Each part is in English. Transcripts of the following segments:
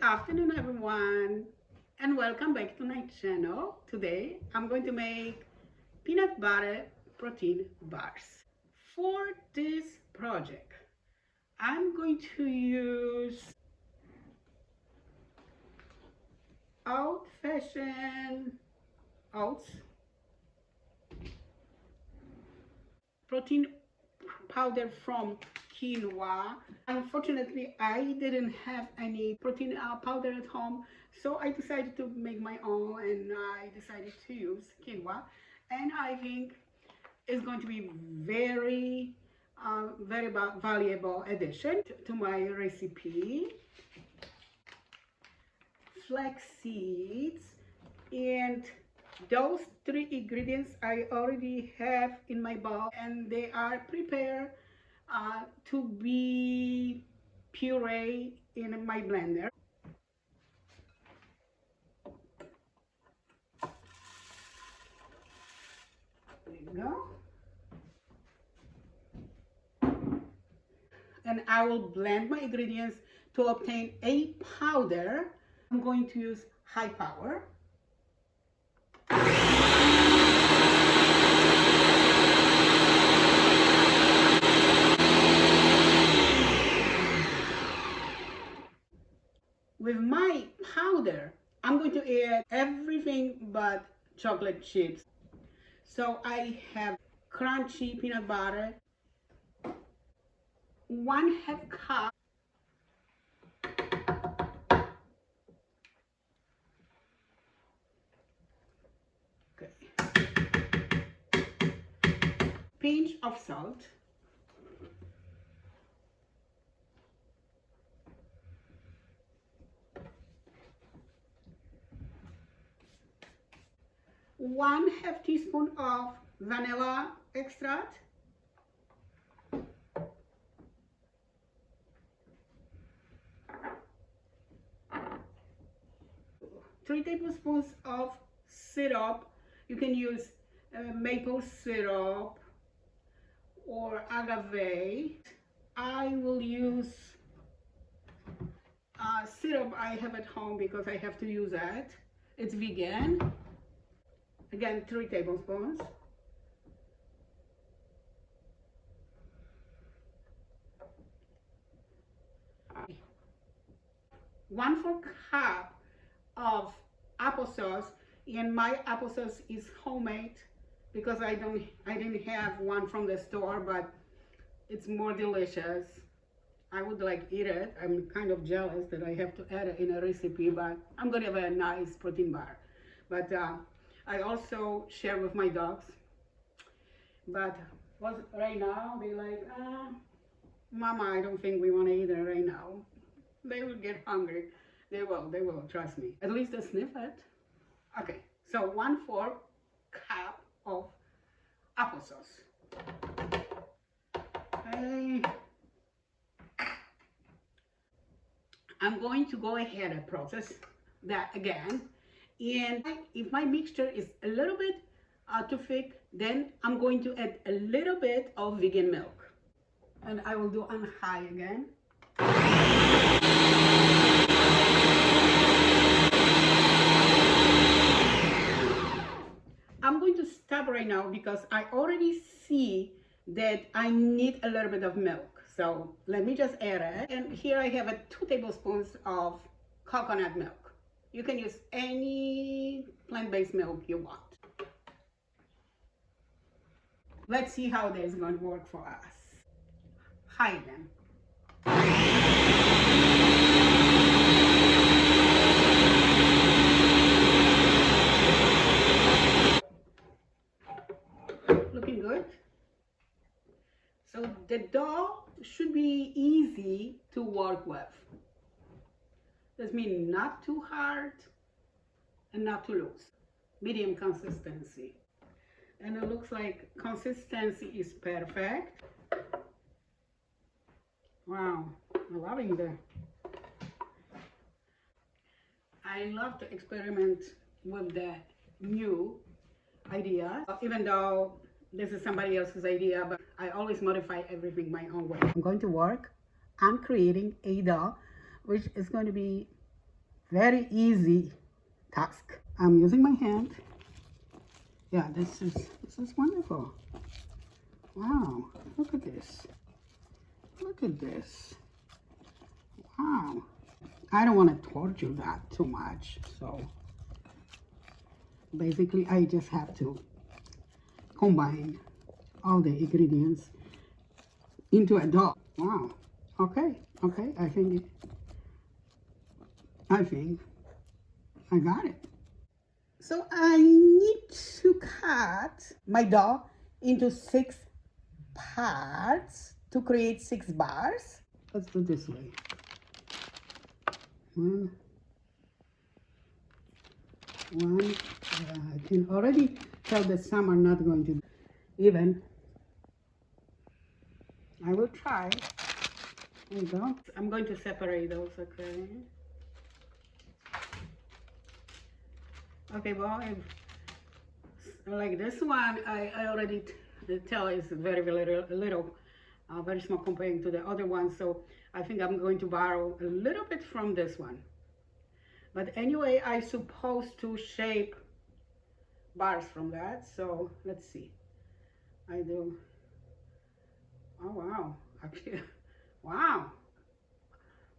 afternoon, everyone, and welcome back to my channel. Today I'm going to make peanut butter protein bars. For this project I'm going to use old-fashioned oats, protein powder from quinoa. Unfortunately, I didn't have any protein powder at home, so I decided to make my own, and I decided to use quinoa, and I think it's going to be very valuable addition to my recipe. Flax seeds, and those three ingredients I already have in my bowl, and they are prepared to be puree in my blender. There you go. And I will blend my ingredients to obtain a powder. I'm going to use high power. With my powder, I'm going to add everything but chocolate chips. So I have crunchy peanut butter, 1/2 cup pinch of salt, one half teaspoon of vanilla extract, three tablespoons of syrup. You can use maple syrup or agave. I will use syrup I have at home because I have to use that. It's vegan. Again, 3 tablespoons. One-4 cup of applesauce, and my applesauce is homemade because I didn't have one from the store, but it's more delicious. I would like eat it. I'm kind of jealous that I have to add it in a recipe, but I'm gonna have a nice protein bar. But I also share with my dogs. But right now they like, Mama, I don't think we want to eat it right now. They will get hungry. They will, trust me. At least they sniff it. Okay, so 1/4 cup of applesauce. Okay. I'm going to go ahead and process that again. And if my mixture is a little bit too thick, then I'm going to add a little bit of vegan milk. And I will do on high again. I'm going to stop right now because I already see that I need a little bit of milk. So let me just add it. And here I have 2 tablespoons of coconut milk. You can use any plant-based milk you want. Let's see how this is going to work for us. Hide them. Looking good. So the dough should be easy to work with. That means not too hard and not too loose. Medium consistency. And it looks like consistency is perfect. Wow, I'm loving that. I love to experiment with the new idea, even though this is somebody else's idea, but I always modify everything my own way. I'm going to work on creating a dough which is going to be Very easy task. I'm using my hand. Yeah, this is wonderful. Wow, look at this. Look at this. Wow. I don't want to torture that too much, so basically I just have to combine all the ingredients into a dough. Wow. Okay. Okay. I think I got it. So I need to cut my dough into 6 parts to create 6 bars. Let's do this way. One. I can already tell that some are not going to be even. I will try. There you go. I'm going to separate those, okay? Okay, well, like this one, I already tell is very, very little, very small compared to the other one. So I think I'm going to borrow a little bit from this one. But anyway, I supposed to shape bars from that. So let's see. I do. Oh, wow. Actually, wow.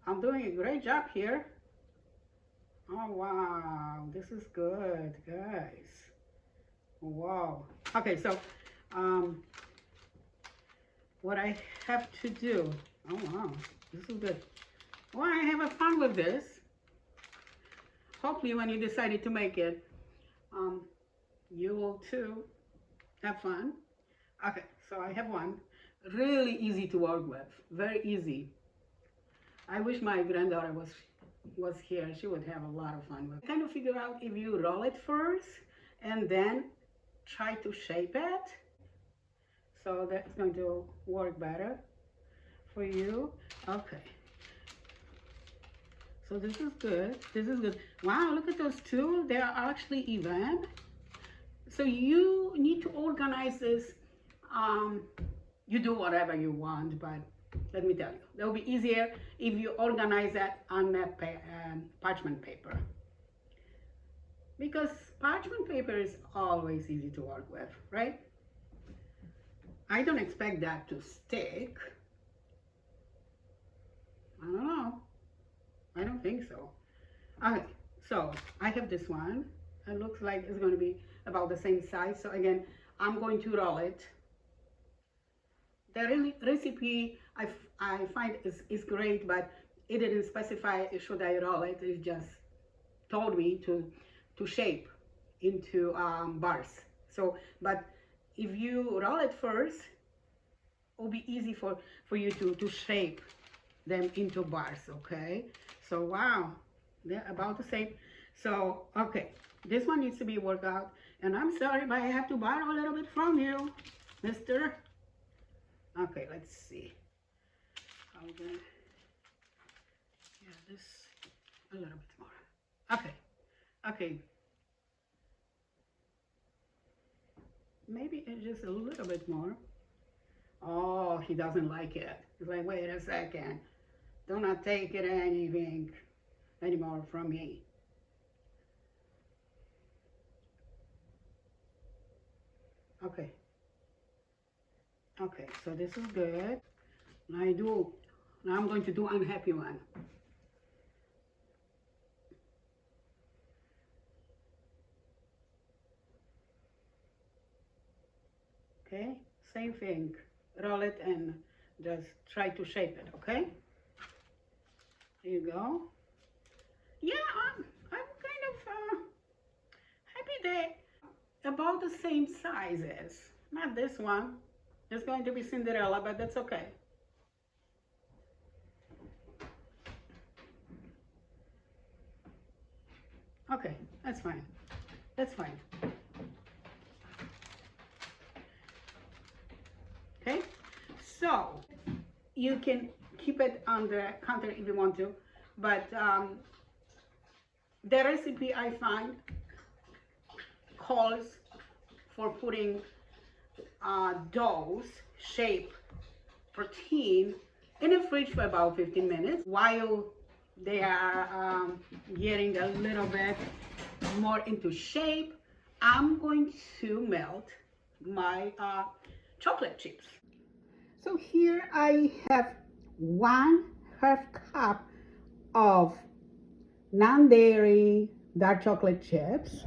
I'm doing a great job here. Oh, wow. This is good, guys. Wow. Okay, so what I have to do. Oh, wow. This is good. Well, I have fun with this. Hopefully when you decided to make it, you will too have fun. Okay, so I have one. Really easy to work with. Very easy. I wish my granddaughter was here. She would have a lot of fun with it. Kind of figure out if you roll it first and then try to shape it. So that's going to work better for you. Okay. So this is good. This is good. Wow, look at those two. They are actually even. So you need to organize this. You do whatever you want, but let me tell you, that will be easier if you organize that on that parchment paper. Because parchment paper is always easy to work with, right? I don't expect that to stick. I don't know. I don't think so. Okay, so I have this one. It looks like it's going to be about the same size. So again, I'm going to roll it. The recipe I find is great, but it didn't specify should I roll it. It just told me to shape into bars. So, but if you roll it first, it will be easy for you to shape them into bars, okay? So, wow, they're about the same. So, okay, this one needs to be worked out. And I'm sorry, but I have to borrow a little bit from you, mister. Okay, let's see. I'm gonna, yeah, this a little bit more. Okay, okay. Maybe it's just a little bit more. Oh, he doesn't like it. He's like, wait a second. Do not take it anything anymore from me. Okay. Okay, so this is good. Now I'm going to do unhappy one. Okay, same thing. Roll it and just try to shape it, okay? There you go. Yeah, I'm kind of happy they're about the same sizes. Not this one. It's going to be Cinderella, but that's okay. Okay, that's fine. That's fine. Okay, so you can keep it on the counter if you want to, but the recipe I find calls for putting doughs, shape, protein in the fridge for about 15 minutes while They are getting a little bit more into shape. I'm going to melt my chocolate chips. So here I have 1/2 cup of non-dairy dark chocolate chips.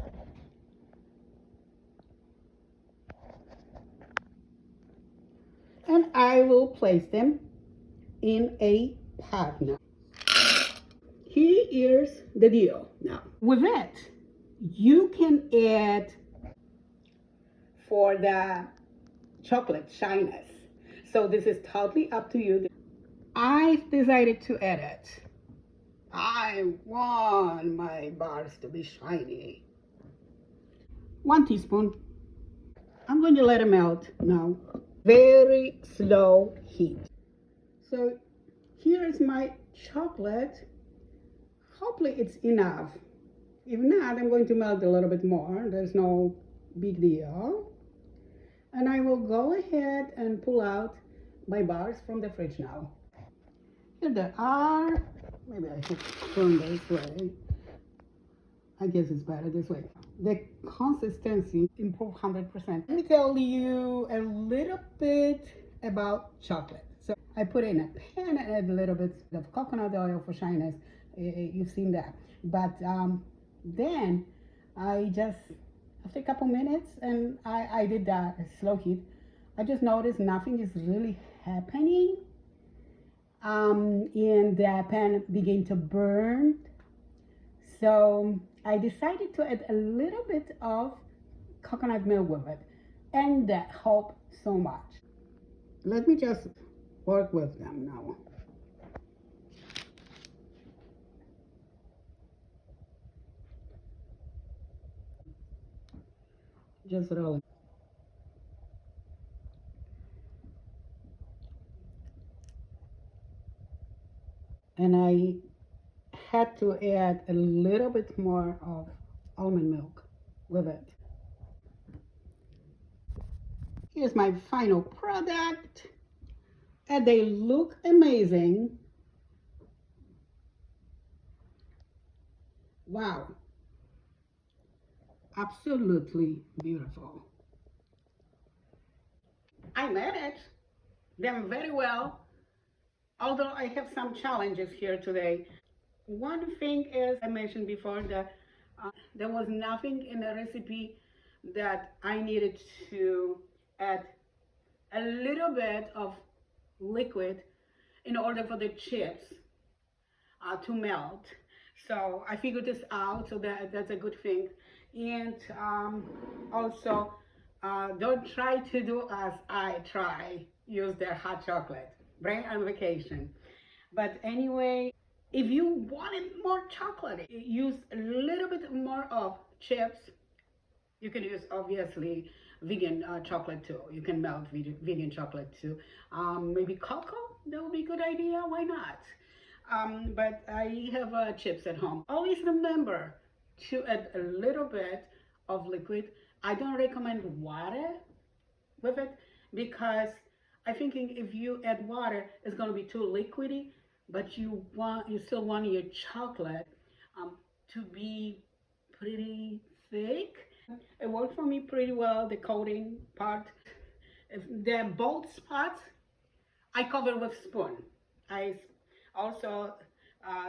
And I will place them in a pot now. Here's the deal now. With it, you can add for the chocolate shyness. So this is totally up to you. I've decided to add it. I want my bars to be shiny. 1 teaspoon. I'm going to let it melt now. Very slow heat. So here is my chocolate. Hopefully it's enough. If not, I'm going to melt a little bit more. There's no big deal. And I will go ahead and pull out my bars from the fridge now. Here they are. Maybe I should turn this way. I guess it's better this way. The consistency improved 100%. Let me tell you a little bit about chocolate. So I put it in a pan and add a little bit of coconut oil for shyness. You've seen that. But then I just, after a couple minutes, and I did that slow heat, I just noticed nothing is really happening. And the pan began to burn. So I decided to add a little bit of coconut milk with it, and that helped so much. Let me just work with them now. Just rolling. And I had to add a little bit more of almond milk with it. Here's my final product, and they look amazing. Wow, absolutely beautiful. I managed them very well, although I have some challenges here today. One thing is, I mentioned before that there was nothing in the recipe that I needed to add a little bit of liquid in order for the chips to melt. So I figured this out, so that's a good thing. And also, don't try to do as I try, use their hot chocolate. Bring on vacation. But anyway, if you wanted more chocolate, use a little bit more of chips. You can use obviously vegan chocolate too. You can melt vegan chocolate too. Maybe cocoa, that would be a good idea. Why not? But I have chips at home. Always remember to add a little bit of liquid. I don't recommend water with it because I'm thinking if you add water, it's going to be too liquidy. But you still want your chocolate to be pretty thick. It worked for me pretty well. The coating part, if the bold spots, I cover with spoon. I also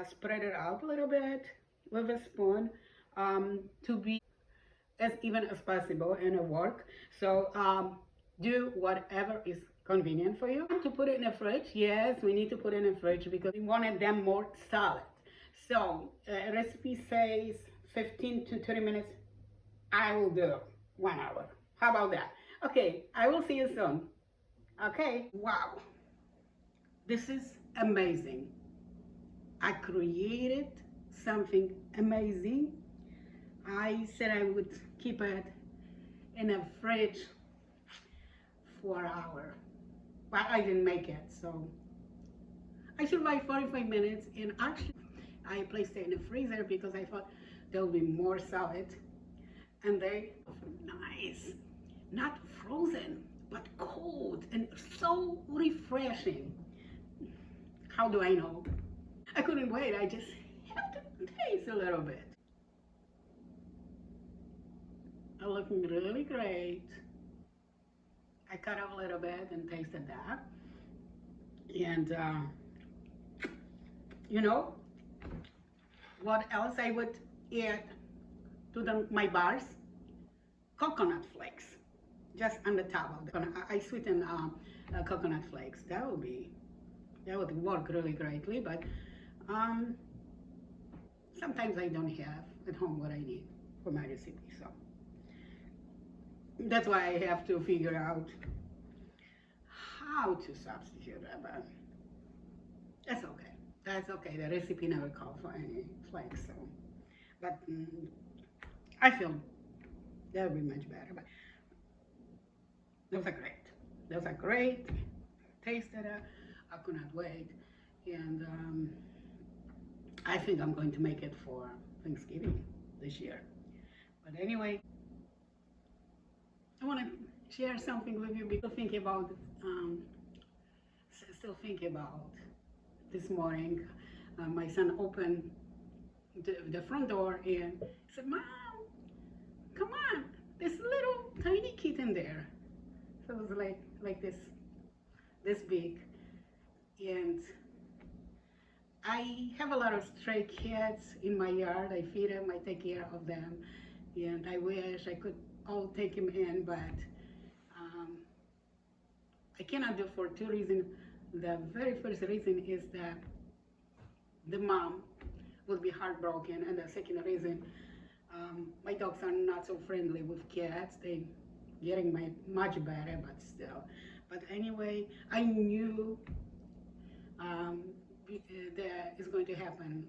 spread it out a little bit with a spoon to be as even as possible in a work. So do whatever is convenient for you. To put it in the fridge, yes, we need to put it in the fridge because we wanted them more solid. So recipe says 15 to 30 minutes. I will do 1 hour. How about that? Okay, I will see you soon. Okay, wow, this is amazing. I created something amazing. I said I would keep it in a fridge for an hour, but I didn't make it, so I survived 45 minutes. And actually I placed it in the freezer because I thought they'll be more solid, and they are nice, not frozen but cold and so refreshing. How do I know? I couldn't wait. I just have to taste a little bit. Looking really great. I cut off a little bit and tasted that. And you know what else I would add to my bars? Coconut flakes, just on the top of them. I sweeten coconut flakes. That would work really greatly. But sometimes I don't have at home what I need for my recipe. So that's why I have to figure out how to substitute it, but that's okay. That's okay. The recipe never called for any flakes, so. But I feel that would be much better. But those are great. Those are great. Tasted it. I could not wait, and I think I'm going to make it for Thanksgiving this year. But anyway, I want to share something with you because still thinking about this morning. My son opened the front door and said, "Mom, come on, this little tiny kitten there." So it was like this big, and I have a lot of stray cats in my yard. I feed them, I take care of them, and I wish I could all take him in, but I cannot do for two reasons. The very first reason is that the mom will be heartbroken, and the second reason, my dogs are not so friendly with cats. They getting much better, but still. But anyway, I knew that is going to happen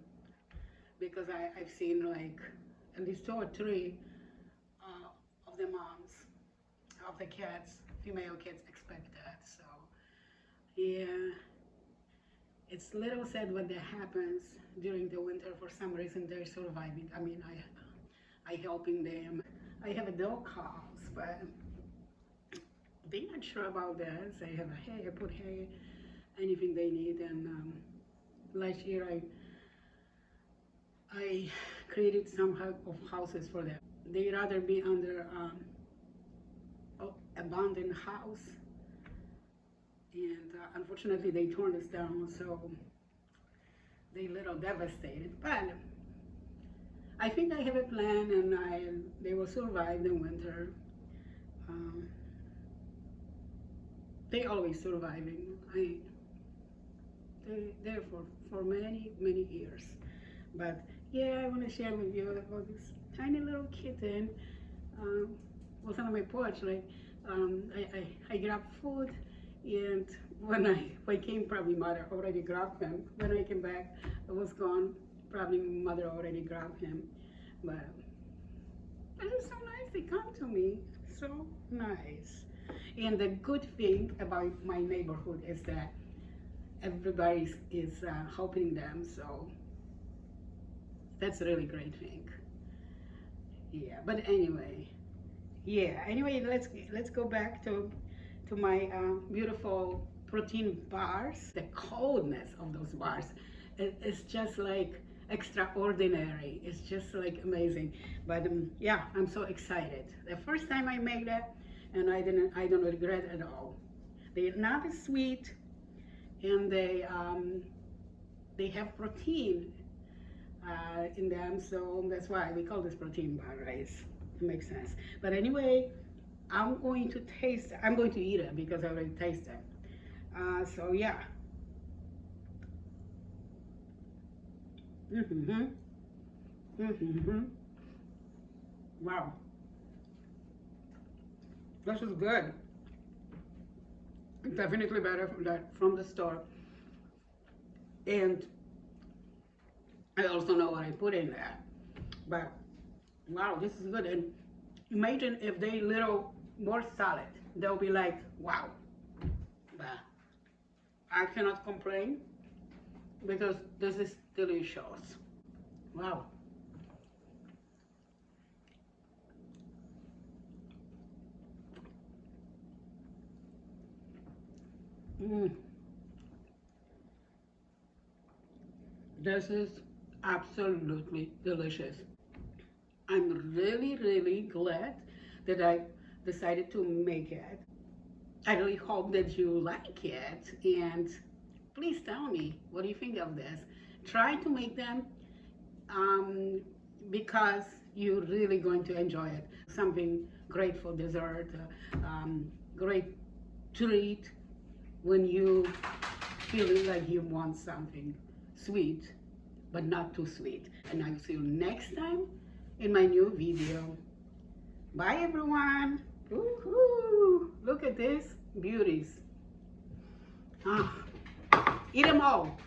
because I've seen like at least 2 or 3 of the moms of the cats, female cats, expect that. So yeah, it's a little sad when that happens during the winter. For some reason they're surviving. I mean, I helping them. I have a dog house, but they're not sure about this. I have a hay, I put hay, anything they need. And last year I created some of houses for them. They rather be under abandoned house, and unfortunately they torn us down, so they little devastated. But I think I have a plan, and they will survive the winter. They always surviving. They're for many years. But yeah, I want to share with you about this tiny little kitten. Was on my porch. Like I grabbed food, and when I came, probably mother already grabbed him. When I came back, it was gone. Probably mother already grabbed him. But it was so nice. They come to me. So nice. And the good thing about my neighborhood is that everybody is helping them. So that's a really great thing. Yeah. But anyway. Yeah. Anyway, let's go back to my beautiful protein bars. The coldness of those bars is just like extraordinary. It's just like amazing. But yeah, I'm so excited. The first time I made that, and I don't regret at all. They're not as sweet, and they have protein in them, so that's why we call this protein bar, right? It makes sense. But anyway, I'm going to eat it because I already tasted it. So yeah. Wow, this is good. Definitely better from the store. And I also know what I put in there. But wow, this is good. And imagine if they little more solid, they'll be like, wow. But I cannot complain because this is delicious. Wow. This is absolutely delicious. I'm really, really glad that I decided to make it. I really hope that you like it, and please tell me what do you think of this. Try to make them um, because you're really going to enjoy it. Something great for dessert, great treat when you feel like you want something sweet, but not too sweet. And I'll see you next time in my new video. Bye everyone. Woohoo! Look at this beauties. Ah, eat them all.